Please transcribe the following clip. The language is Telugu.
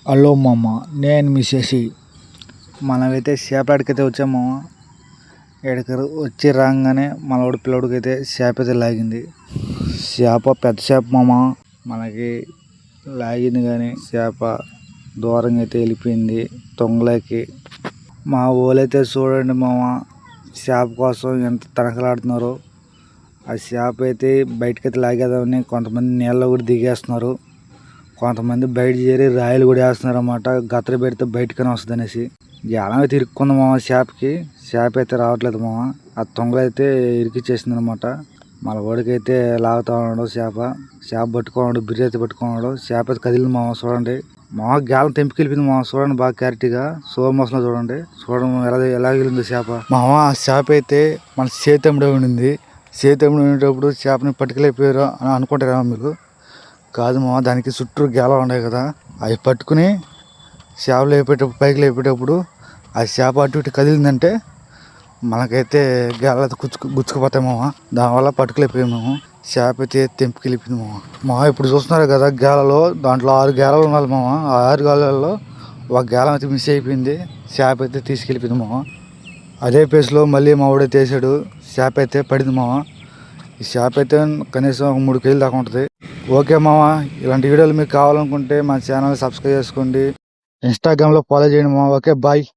హలో మామ, నేను మీ శశి. మనమైతే చేపలాడికైతే వచ్చాము మామ. ఎక్కడికి వచ్చి రాగానే మనోడు పిల్లోడికైతే చేప అయితే లాగింది. చేప పెద్ద చేప మామ. మనకి లాగింది కానీ చేప దూరంగా అయితే వెళ్ళిపోయింది తొంగలోకి. మా ఊళ్ళైతే చూడండి మామ, చేప కోసం ఎంత తనకలాడుతున్నారో. ఆ చేప అయితే బయటకైతే లాగేదామని కొంతమంది నీళ్ళలో కూడా దిగేస్తున్నారు. కొంతమంది బయట చేరి రాయలు కూడా వేస్తున్నారు అన్నమాట. గత్తర పెడితే బయటకనే వస్తుంది అనేసి. జాలం అయితే ఇరుక్కుంది మామ చేపకి. చేప అయితే రావట్లేదు మామ. ఆ తొంగలు అయితే ఇరికిచ్చేసింది అనమాట. మన వాడికైతే లాగుతా ఉన్నాడు చేప పట్టుకున్నాడు, బిర్యానీ అయితే పట్టుకున్నాడు. చేప అయితే కదిలింది మామ. చూడండి మామ, గాలం తెంపుకెళ్ళిపోయింది మామ. చూడండి బాగా క్లారిటీగా సోమోసంలో చూడండి. ఎలా వెళ్ళింది చేప మామ. ఆ చేప అయితే మన చేతమ్ముడే ఉండింది. చేతమ్ముడు ఉండేటప్పుడు చేపని పట్టుకెళ్ళిపోయారు అని అనుకుంటారా మీరు? కాదు మామ, దానికి చుట్టూ గేలాలు ఉన్నాయి కదా, అవి పట్టుకుని చేపలు లేపేటప్పుడు పైకి లేపేటప్పుడు ఆ చేప అటు ఇటు కదిలిందంటే మనకైతే గేలతో గుచ్చుకుపోతాయి మామ. దానివల్ల పట్టుకులేపోయాము మేము. చేప అయితే తెంపుకెళ్ళిపోయింది మామ. ఇప్పుడు చూస్తున్నారు కదా గేలలో, దాంట్లో 6 గేలాలు ఉండాలి మామ. ఆ 6 గేలాల్లో ఒక గేలం అయితే మిస్ అయిపోయింది. చేప అయితే తీసుకెళ్ళిపోయింది మామ. అదే ప్లేస్లో మళ్ళీ మా వాడైతే వేసాడు. చేప అయితే పడింది మామ. ఈ చేప అయితే కనీసం ఒక 3 కేజీలు దాకా ఉంటుంది. ఓకే మామ, ఇలాంటి వీడియోలు మీకు కావాలనుకుంటే మా ఛానల్ సబ్స్క్రైబ్ చేసుకోండి. ఇన్స్టాగ్రామ్లో ఫాలో చేయండి మామ. Okay, bye.